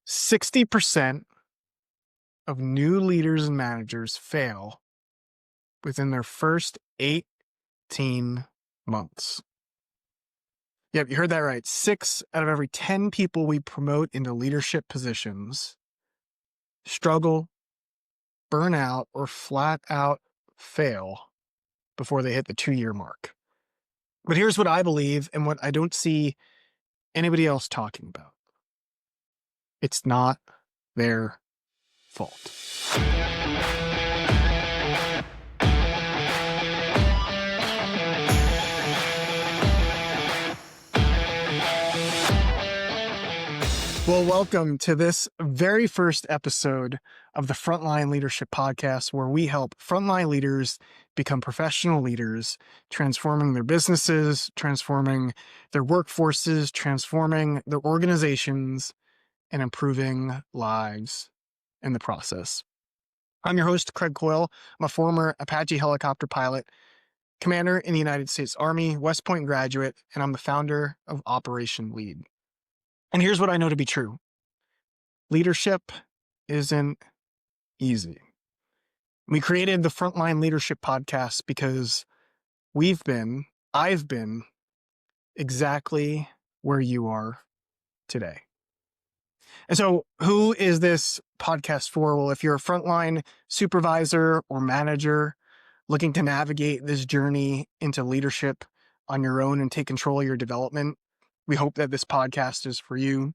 60% of new leaders and managers fail within their first 18 months. Yep, you heard that right. 6 out of every 10 people we promote into leadership positions struggle, burn out, or flat out fail before they hit the 2-year mark. But here's what I believe and what I don't see anybody else talking about. It's not their fault. Well, welcome to this very first episode of the Frontline Leadership Podcast, where we help frontline leaders become professional leaders, transforming their businesses, transforming their workforces, transforming their organizations, and improving lives in the process. I'm your host, Craig Coyle. I'm a former Apache helicopter pilot, commander in the United States Army, West Point graduate, and I'm the founder of Operation Lead. And here's what I know to be true. Leadership isn't easy. We created the Frontline Leadership Podcast because I've been exactly where you are today. And so who is this podcast for? Well, if you're a frontline supervisor or manager looking to navigate this journey into leadership on your own and take control of your development, we hope that this podcast is for you.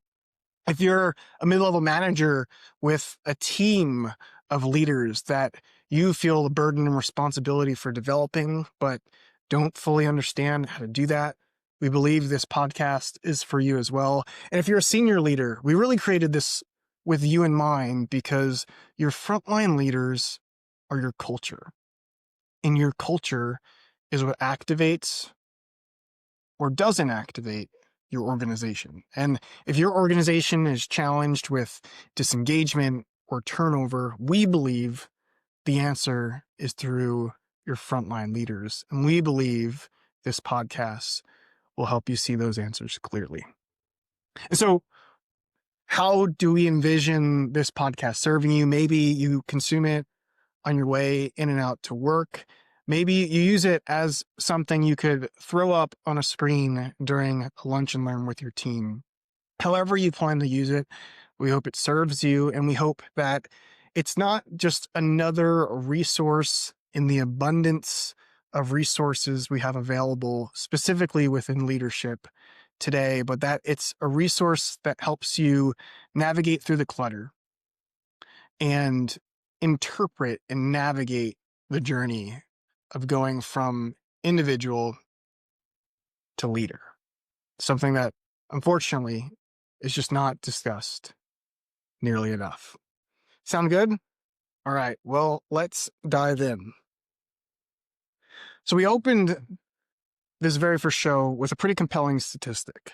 If you're a mid-level manager with a team of leaders that you feel the burden and responsibility for developing, but don't fully understand how to do that, we believe this podcast is for you as well. And if you're a senior leader, we really created this with you in mind because your frontline leaders are your culture. And your culture is what activates or doesn't activate your organization. And if your organization is challenged with disengagement or turnover, we believe the answer is through your frontline leaders. And we believe this podcast will help you see those answers clearly. And so how do we envision this podcast serving you? Maybe you consume it on your way in and out to work. Maybe you use it as something you could throw up on a screen during a lunch and learn with your team. However you plan to use it, we hope it serves you, and we hope that it's not just another resource in the abundance of resources we have available specifically within leadership today, but that it's a resource that helps you navigate through the clutter and interpret and navigate the journey of going from individual to leader. Something that, unfortunately, is just not discussed nearly enough. Sound good? All right, well, let's dive in. So we opened this very first show with a pretty compelling statistic.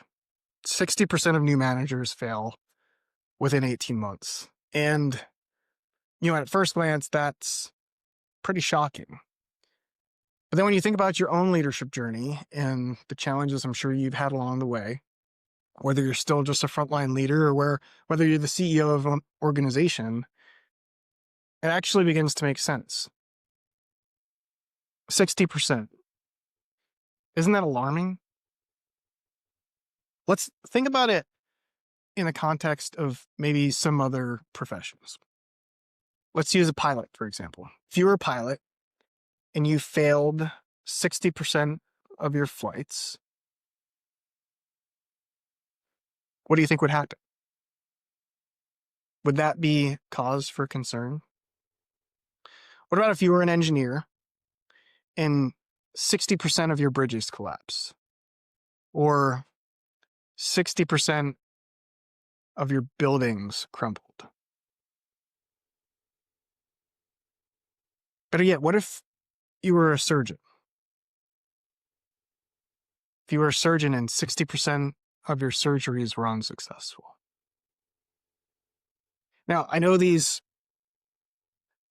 60% of new managers fail within 18 months. And, at first glance, that's pretty shocking. But then when you think about your own leadership journey and the challenges I'm sure you've had along the way, whether you're still just a frontline leader or whether you're the CEO of an organization, it actually begins to make sense. 60%. Isn't that alarming? Let's think about it in the context of maybe some other professions. Let's use a pilot, for example. If you were a pilot and you failed 60% of your flights, what do you think would happen? Would that be cause for concern? What about if you were an engineer and 60% of your bridges collapse, or 60% of your buildings crumbled? Better yet, what if you were a surgeon? If you were a surgeon and 60% of your surgeries were unsuccessful. Now, I know these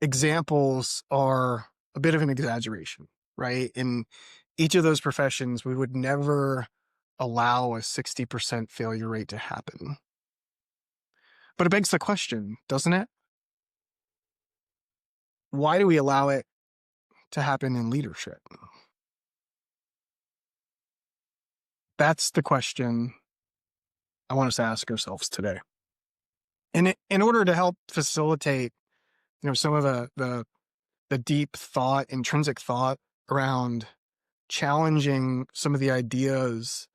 examples are a bit of an exaggeration, right? In each of those professions, we would never allow a 60% failure rate to happen. But it begs the question, doesn't it? Why do we allow it to happen in leadership? That's the question I want us to ask ourselves today. And in order to help facilitate, some of the deep thought, intrinsic thought around challenging some of the ideas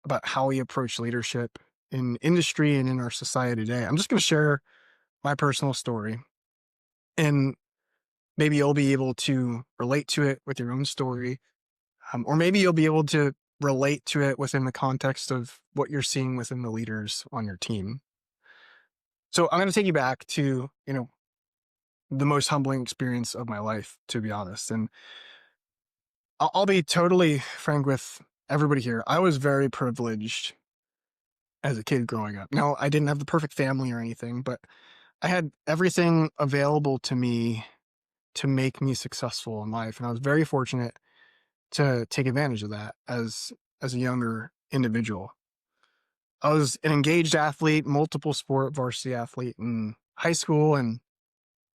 about how we approach leadership in industry and in our society today, I'm just going to share my personal story, and maybe you'll be able to relate to it with your own story, or maybe you'll be able to relate to it within the context of what you're seeing within the leaders on your team. So I'm going to take you back to, the most humbling experience of my life, to be honest. And I'll be totally frank with everybody here. I was very privileged as a kid growing up. Now, I didn't have the perfect family or anything, but I had everything available to me to make me successful in life. And I was very fortunate to take advantage of that as a younger individual. I was an engaged athlete, multiple sport varsity athlete in high school, and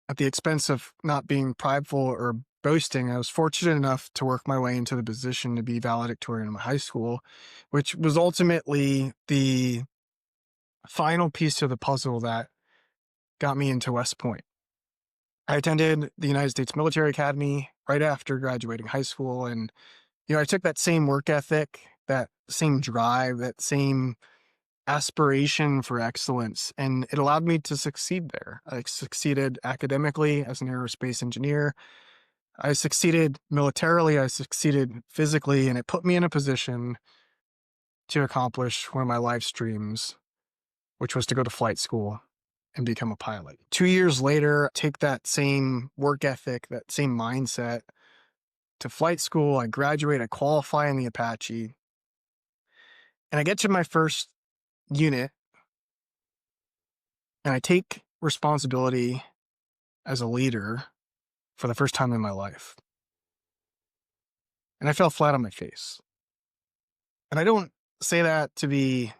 at the expense of not being prideful or boasting, I was fortunate enough to work my way into the position to be valedictorian in my high school, which was ultimately the final piece of the puzzle that got me into West Point. I attended the United States Military Academy right after graduating high school, and I took that same work ethic, that same drive, that same aspiration for excellence, and it allowed me to succeed there. I succeeded academically as an aerospace engineer. I succeeded militarily. I succeeded physically, and it put me in a position to accomplish one of my life's dreams, which was to go to flight school and become a pilot. 2 years later, take that same work ethic, that same mindset to flight school. I graduate, I qualify in the Apache, and I get to my first unit, and I take responsibility as a leader for the first time in my life. And I fell flat on my face. And I don't say that to be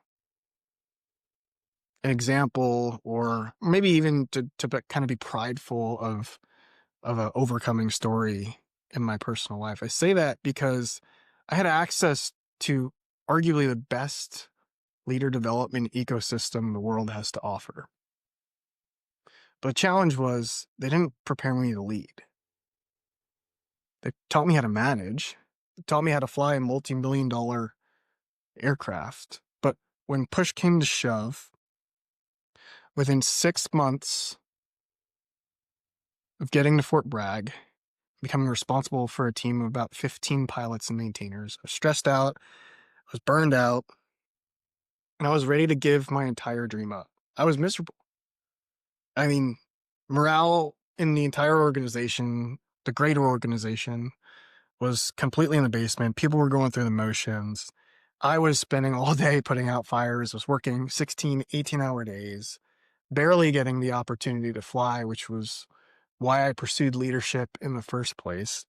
an example, or maybe even to kind of be prideful of an overcoming story in my personal life. I say that because I had access to arguably the best leader development ecosystem the world has to offer. But the challenge was they didn't prepare me to lead. They taught me how to manage. They taught me how to fly a multi-million-dollar aircraft. But when push came to shove, within 6 months of getting to Fort Bragg, becoming responsible for a team of about 15 pilots and maintainers, I was stressed out, I was burned out, and I was ready to give my entire dream up. I was miserable. I mean, morale in the entire organization, the greater organization, was completely in the basement. People were going through the motions. I was spending all day putting out fires, was working 16, 18-hour days, barely getting the opportunity to fly, which was why I pursued leadership in the first place.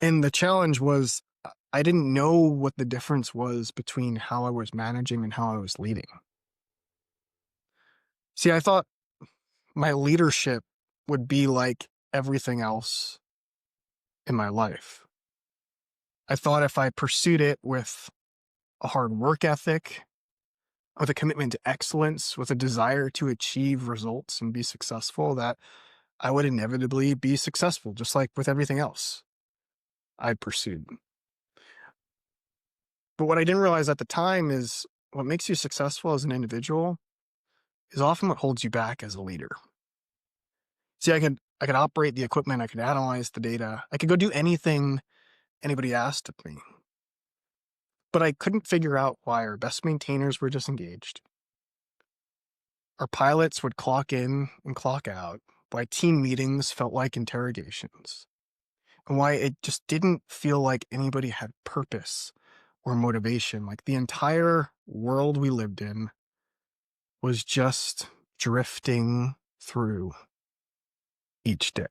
And the challenge was I didn't know what the difference was between how I was managing and how I was leading. See, I thought my leadership would be like everything else in my life. I thought if I pursued it with a hard work ethic, with a commitment to excellence, with a desire to achieve results and be successful, that I would inevitably be successful, just like with everything else I pursued. But what I didn't realize at the time is what makes you successful as an individual is often what holds you back as a leader. See, I could operate the equipment, I could analyze the data, I could go do anything anybody asked of me. But I couldn't figure out why our best maintainers were disengaged. Our pilots would clock in and clock out, why team meetings felt like interrogations, and why it just didn't feel like anybody had purpose or motivation. Like the entire world we lived in was just drifting through each day.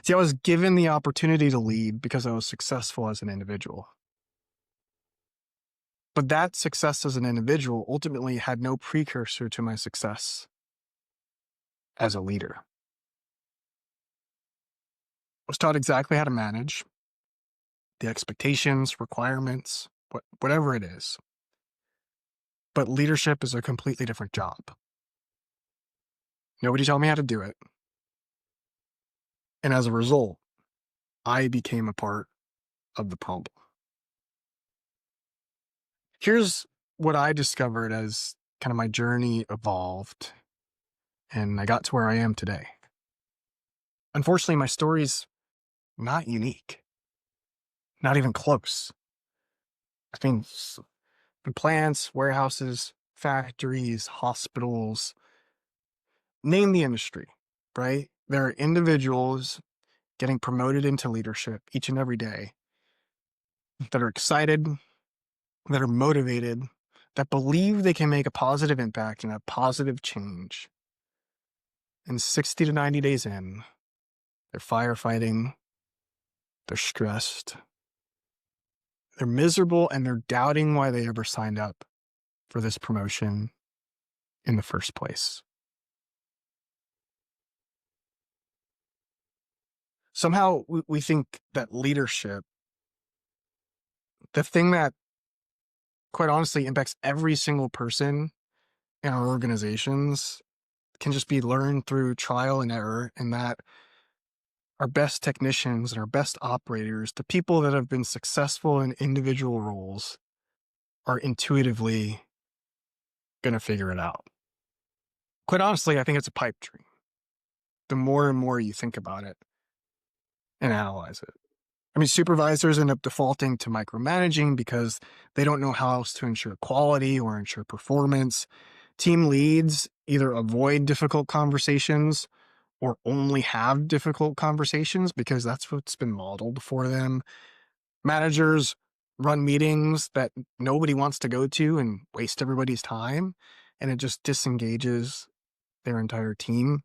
See, I was given the opportunity to lead because I was successful as an individual. But that success as an individual ultimately had no precursor to my success as a leader. I was taught exactly how to manage the expectations, requirements, whatever it is. But leadership is a completely different job. Nobody told me how to do it. And as a result, I became a part of the problem. Here's what I discovered as kind of my journey evolved and I got to where I am today. Unfortunately, my story's not unique, not even close. I mean, in plants, warehouses, factories, hospitals, name the industry, right? There are individuals getting promoted into leadership each and every day that are excited, that are motivated, that believe they can make a positive impact and a positive change. And 60 to 90 days in, they're firefighting, they're stressed, they're miserable, and they're doubting why they ever signed up for this promotion in the first place. Somehow we think that leadership, the thing that quite honestly impacts every single person in our organizations, can just be learned through trial and error, and that our best technicians and our best operators, the people that have been successful in individual roles, are intuitively going to figure it out. Quite honestly, I think it's a pipe dream. The more and more you think about it and analyze it. I mean, supervisors end up defaulting to micromanaging because they don't know how else to ensure quality or ensure performance. Team leads either avoid difficult conversations or only have difficult conversations because that's what's been modeled for them. Managers run meetings that nobody wants to go to and waste everybody's time, and it just disengages their entire team.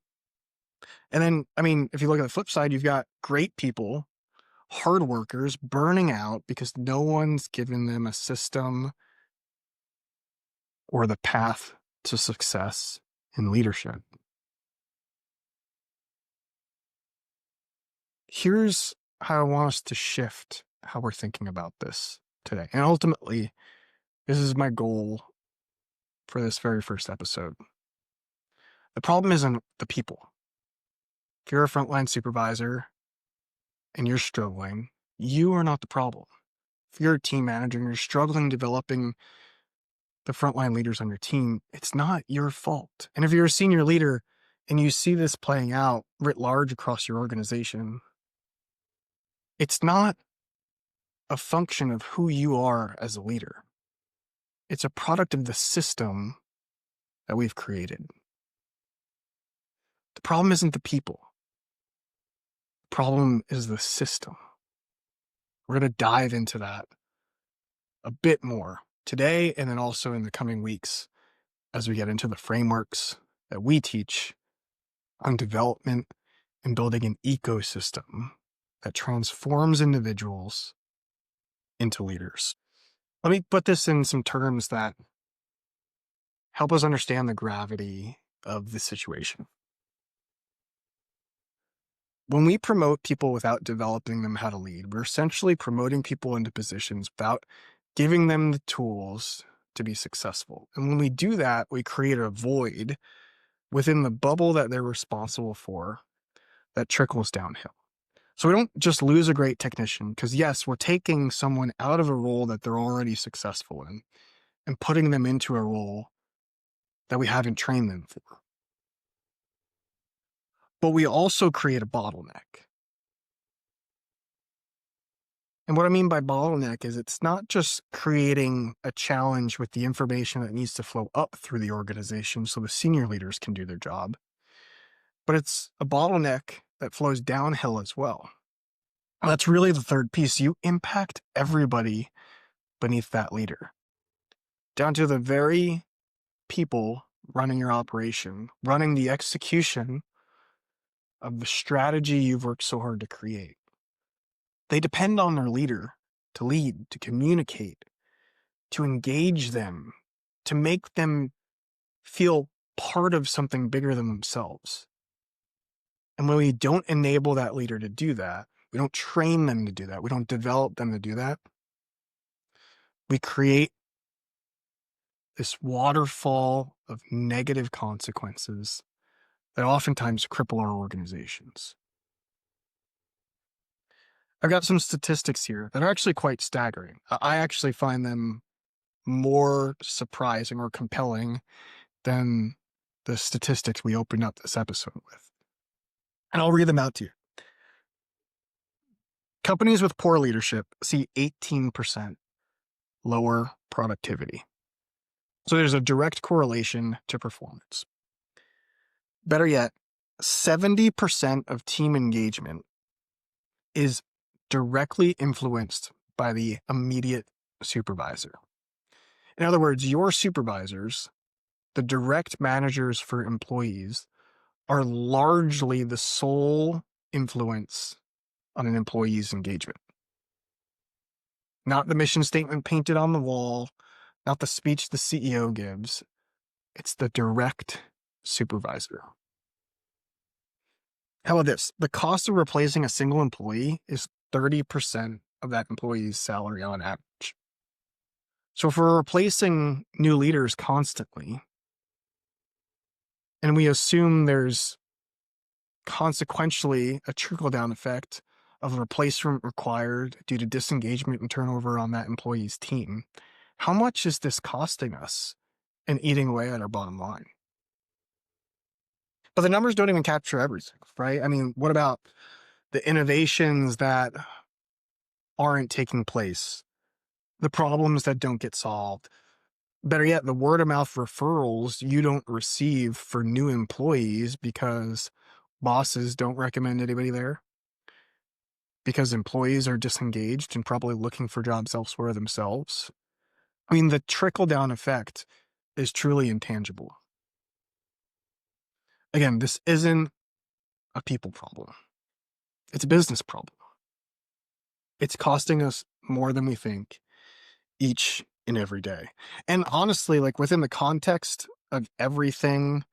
And then, I mean, if you look at the flip side, you've got great people, hard workers, burning out because no one's given them a system or the path to success in leadership. Here's how I want us to shift how we're thinking about this today. And ultimately, this is my goal for this very first episode. The problem isn't the people. If you're a frontline supervisor and you're struggling, you are not the problem. If you're a team manager and you're struggling developing the frontline leaders on your team, it's not your fault. And if you're a senior leader and you see this playing out writ large across your organization, it's not a function of who you are as a leader. It's a product of the system that we've created. The problem isn't the people. The problem is the system. We're going to dive into that a bit more today and then also in the coming weeks as we get into the frameworks that we teach on development and building an ecosystem that transforms individuals into leaders. Let me put this in some terms that help us understand the gravity of the situation. When we promote people without developing them how to lead, we're essentially promoting people into positions without giving them the tools to be successful. And when we do that, we create a void within the bubble that they're responsible for that trickles downhill. So we don't just lose a great technician because, yes, we're taking someone out of a role that they're already successful in and putting them into a role that we haven't trained them for. But we also create a bottleneck. And what I mean by bottleneck is it's not just creating a challenge with the information that needs to flow up through the organization so the senior leaders can do their job, but it's a bottleneck that flows downhill as well. That's really the third piece. You impact everybody beneath that leader, down to the very people running your operation, running the execution of the strategy you've worked so hard to create. They depend on their leader to lead, to communicate, to engage them, to make them feel part of something bigger than themselves. And when we don't enable that leader to do that, we don't train them to do that, we don't develop them to do that, we create this waterfall of negative consequences that oftentimes cripple our organizations. I've got some statistics here that are actually quite staggering. I actually find them more surprising or compelling than the statistics we opened up this episode with. And I'll read them out to you. Companies with poor leadership see 18% lower productivity. So there's a direct correlation to performance. Better yet, 70% of team engagement is directly influenced by the immediate supervisor. In other words, your supervisors, the direct managers for employees, are largely the sole influence on an employee's engagement. Not the mission statement painted on the wall, not the speech the CEO gives. It's the direct supervisor. How about this? The cost of replacing a single employee is 30% of that employee's salary on average. So if we're replacing new leaders constantly, and we assume there's consequentially a trickle-down effect of a replacement required due to disengagement and turnover on that employee's team, how much is this costing us and eating away at our bottom line? But the numbers don't even capture everything, right? I mean, what about the innovations that aren't taking place? The problems that don't get solved? Better yet, the word of mouth referrals you don't receive for new employees because bosses don't recommend anybody there, because employees are disengaged and probably looking for jobs elsewhere themselves. I mean, the trickle-down effect is truly intangible. Again, this isn't a people problem. It's a business problem. It's costing us more than we think each and every day. And honestly, like within the context of everything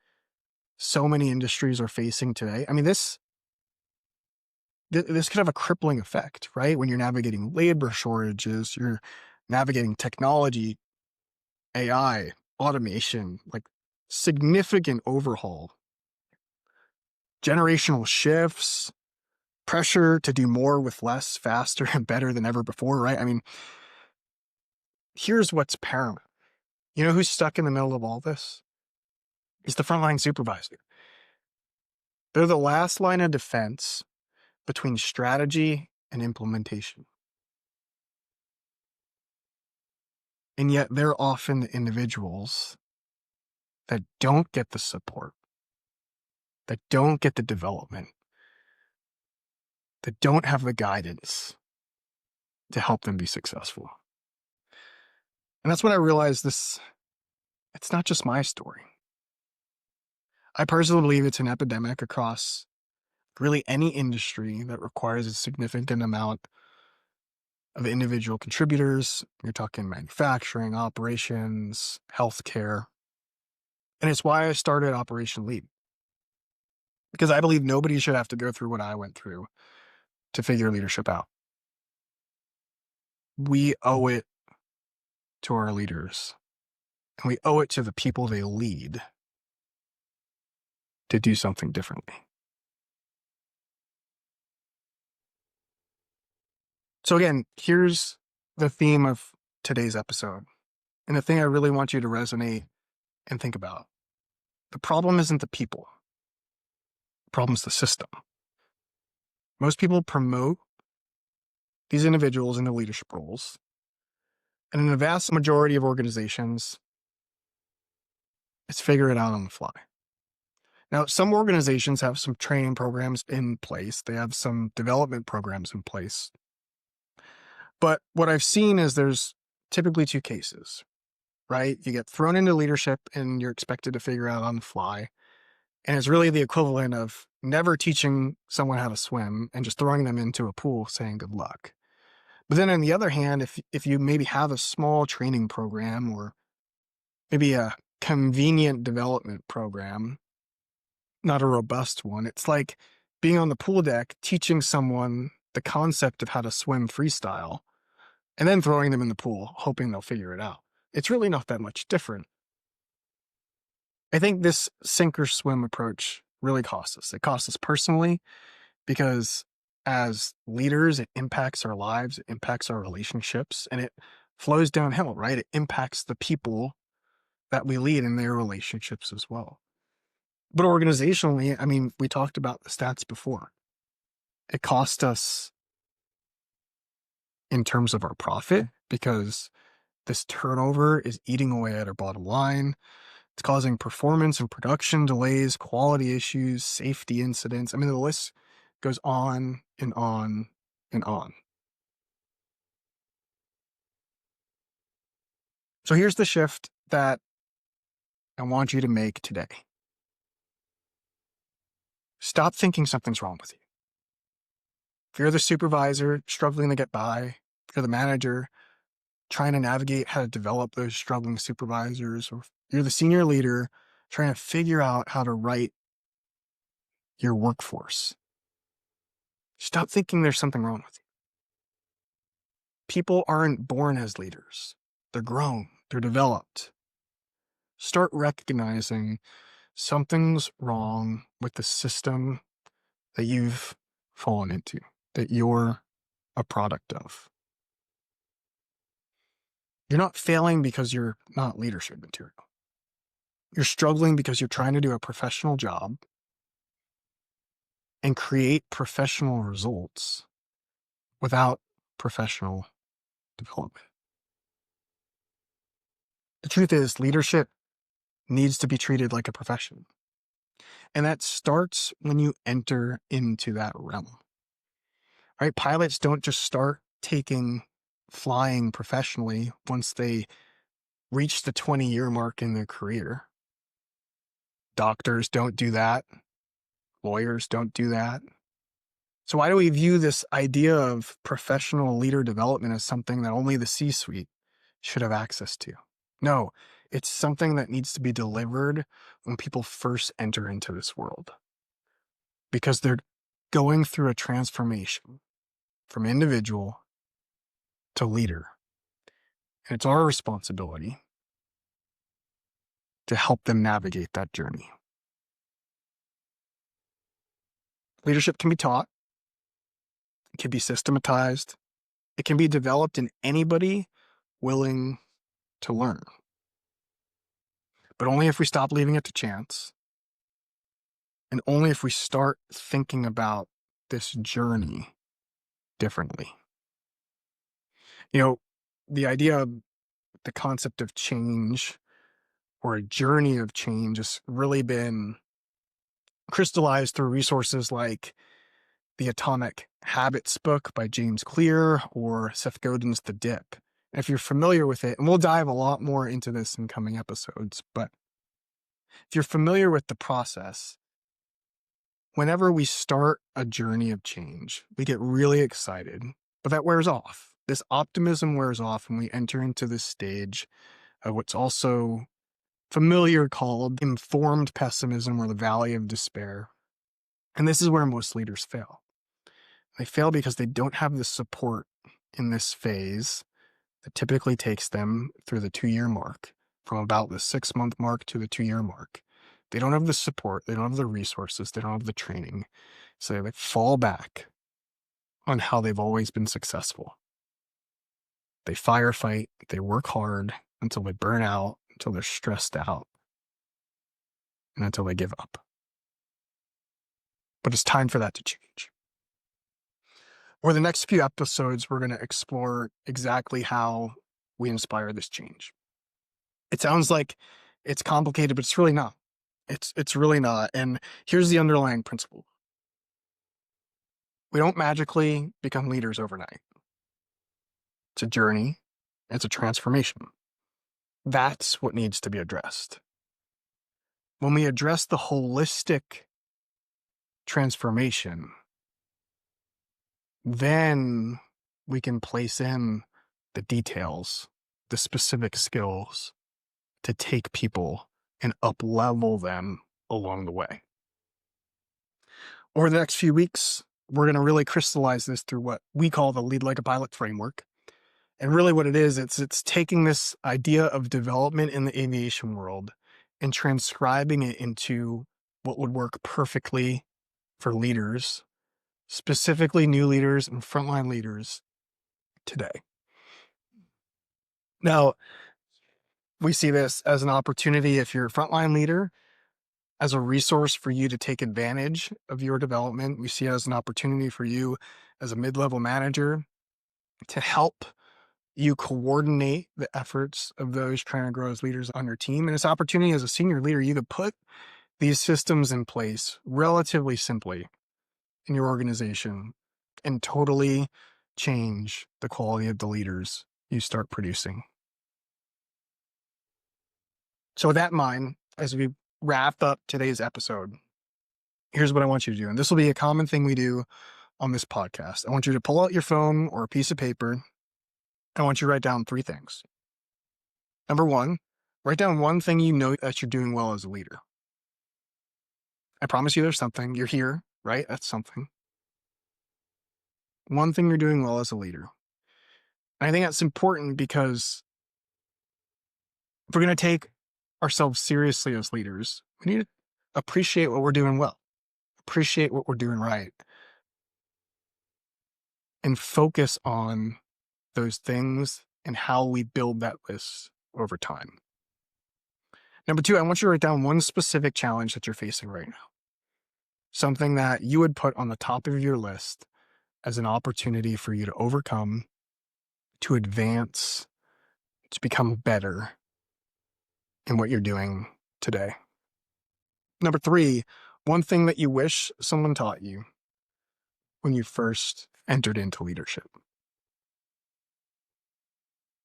so many industries are facing today, I mean, this could have a crippling effect, right? When you're navigating labor shortages, you're navigating technology, AI, automation, like significant overhaul, generational shifts, pressure to do more with less, faster, and better than ever before, right? I mean, here's what's paramount. You know who's stuck in the middle of all this? It's the frontline supervisor. They're the last line of defense between strategy and implementation. And yet they're often the individuals that don't get the support, that don't get the development, that don't have the guidance to help them be successful. And that's when I realized it's not just my story. I personally believe it's an epidemic across really any industry that requires a significant amount of individual contributors. You're talking manufacturing, operations, healthcare. And it's why I started Operation Lead. Because I believe nobody should have to go through what I went through to figure leadership out. We owe it to our leaders, and we owe it to the people they lead to do something differently. So again, here's the theme of today's episode, and the thing I really want you to resonate and think about. The problem isn't the people. The problem's the system. Most people promote these individuals into leadership roles, and in the vast majority of organizations, it's figure it out on the fly. Now, some organizations have some training programs in place. They have some development programs in place. But what I've seen is there's typically two cases, right? You get thrown into leadership and you're expected to figure out on the fly. And it's really the equivalent of never teaching someone how to swim and just throwing them into a pool saying good luck. But then on the other hand, if you maybe have a small training program or maybe a convenient development program, not a robust one, it's like being on the pool deck, teaching someone the concept of how to swim freestyle, and then throwing them in the pool, hoping they'll figure it out. It's really not that much different. I think this sink or swim approach really costs us. It costs us personally because as leaders, it impacts our lives, it impacts our relationships, and it flows downhill, right? It impacts the people that we lead in their relationships as well. But organizationally, I mean, we talked about the stats before. It cost us in terms of our profit because this turnover is eating away at our bottom line. It's causing performance and production delays, quality issues, safety incidents. I mean, the list goes on and on and on. So here's the shift that I want you to make today. Stop thinking something's wrong with you. If you're the supervisor struggling to get by, if you're the manager trying to navigate how to develop those struggling supervisors, or if you're the senior leader trying to figure out how to write your workforce, stop thinking there's something wrong with you. People aren't born as leaders. They're grown. They're developed. Start recognizing something's wrong with the system that you've fallen into, that you're a product of. You're not failing because you're not leadership material. You're struggling because you're trying to do a professional job and create professional results without professional development. The truth is, leadership needs to be treated like a profession. And that starts when you enter into that realm. Right? Pilots don't just start taking flying professionally once they reach the 20-year mark in their career. Doctors don't do that. Lawyers don't do that. So why do we view this idea of professional leader development as something that only the C-suite should have access to? No, it's something that needs to be delivered when people first enter into this world, because they're going through a transformation from individual to leader. And it's our responsibility to help them navigate that journey. Leadership can be taught. It can be systematized. It can be developed in anybody willing to learn. But only if we stop leaving it to chance, and only if we start thinking about this journey differently. You know, the idea of the concept of change or a journey of change has really been crystallized through resources like the Atomic Habits book by James Clear or Seth Godin's The Dip. And if you're familiar with it, and we'll dive a lot more into this in coming episodes, but if you're familiar with the process, whenever we start a journey of change, we get really excited, but that wears off. This optimism wears off and we enter into this stage of what's also familiar called informed pessimism or the valley of despair. And this is where most leaders fail. They fail because they don't have the support in this phase that typically takes them through the 2-year mark, from about the 6-month mark to the 2-year mark. They don't have the support, they don't have the resources, they don't have the training. So they fall back on how they've always been successful. They firefight, they work hard until they burn out, until they're stressed out, and until they give up. But it's time for that to change. Over the next few episodes, we're going to explore exactly how we inspire this change. It sounds like it's complicated, but it's really not. It's really not. And here's the underlying principle. We don't magically become leaders overnight. It's a journey. It's a transformation. That's what needs to be addressed. When we address the holistic transformation, then we can place in the details, the specific skills to take people and up-level them along the way. Over the next few weeks, we're going to really crystallize this through what we call the Lead Like a Pilot framework. And really what it is, it's taking this idea of development in the aviation world and transcribing it into what would work perfectly for leaders, specifically new leaders and frontline leaders today. Now, we see this as an opportunity if you're a frontline leader, as a resource for you to take advantage of your development. We see it as an opportunity for you as a mid-level manager to help you coordinate the efforts of those trying to grow as leaders on your team. And this opportunity as a senior leader, you could put these systems in place relatively simply in your organization and totally change the quality of the leaders you start producing. So with that in mind, as we wrap up today's episode, here's what I want you to do. And this will be a common thing we do on this podcast. I want you to pull out your phone or a piece of paper. I want you to write down 3 things. Number 1, write down one thing you know that you're doing well as a leader. I promise you there's something. You're here, right? That's something. One thing you're doing well as a leader. And I think that's important because if we're going to take ourselves seriously as leaders, we need to appreciate what we're doing well, appreciate what we're doing right, and focus on those things and how we build that list over time. Number 2, I want you to write down one specific challenge that you're facing right now. Something that you would put on the top of your list as an opportunity for you to overcome, to advance, to become better in what you're doing today. Number 3, one thing that you wish someone taught you when you first entered into leadership.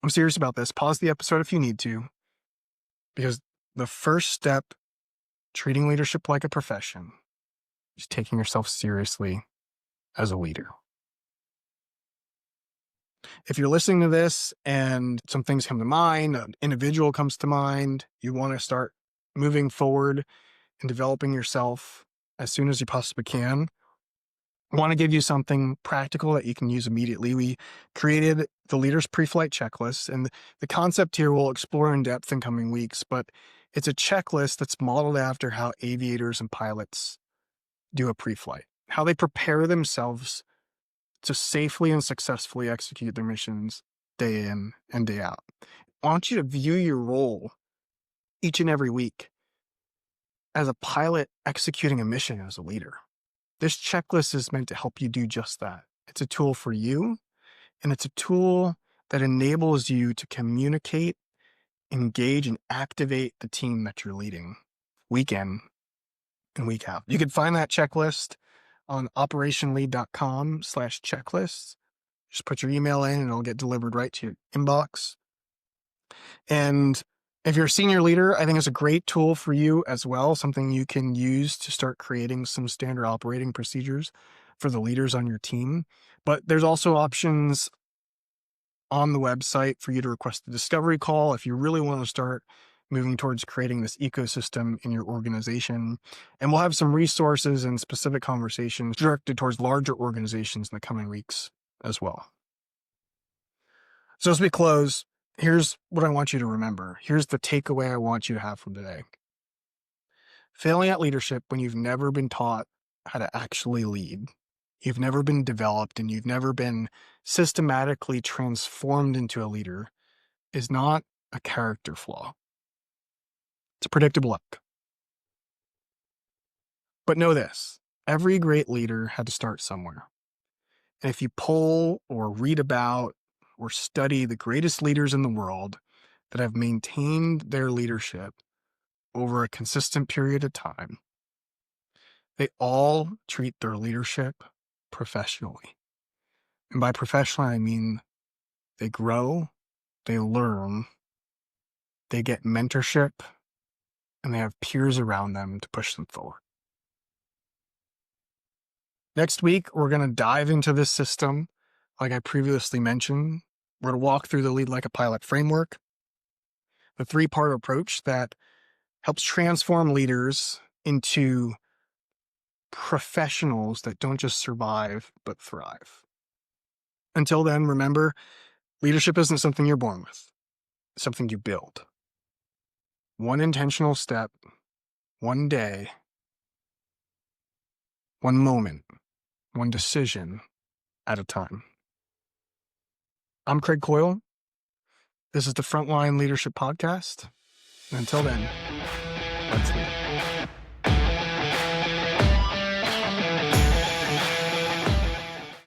I'm serious about this. Pause the episode if you need to, because the first step, treating leadership like a profession, is taking yourself seriously as a leader. If you're listening to this and some things come to mind, an individual comes to mind, you want to start moving forward and developing yourself as soon as you possibly can, I want to give you something practical that you can use immediately. We created the Leaders Pre-Flight Checklist, and the concept here we'll explore in depth in coming weeks, but it's a checklist that's modeled after how aviators and pilots do a pre-flight, how they prepare themselves to safely and successfully execute their missions day in and day out. I want you to view your role each and every week as a pilot executing a mission as a leader. This checklist is meant to help you do just that. It's a tool for you, and it's a tool that enables you to communicate, engage, and activate the team that you're leading week in and week out. You can find that checklist on operationlead.com/checklists. Just put your email in and it'll get delivered right to your inbox. And if you're a senior leader, I think it's a great tool for you as well, something you can use to start creating some standard operating procedures for the leaders on your team. But there's also options on the website for you to request a discovery call if you really want to start moving towards creating this ecosystem in your organization. And we'll have some resources and specific conversations directed towards larger organizations in the coming weeks as well. So as we close, here's what I want you to remember. Here's the takeaway I want you to have from today. Failing at leadership when you've never been taught how to actually lead, you've never been developed, and you've never been systematically transformed into a leader is not a character flaw. It's a predictable outcome. But know this, every great leader had to start somewhere. And if you poll or read about or study the greatest leaders in the world that have maintained their leadership over a consistent period of time, they all treat their leadership professionally. And by professional, I mean they grow, they learn, they get mentorship, and they have peers around them to push them forward. Next week, we're going to dive into this system like I previously mentioned, we're going to walk through the Lead Like a Pilot framework, the 3-part approach that helps transform leaders into professionals that don't just survive, but thrive. Until then, remember, leadership isn't something you're born with. It's something you build. One intentional step, one day, one moment, one decision at a time. I'm Craig Coyle. This is the Frontline Leadership Podcast. And until then, let's lead.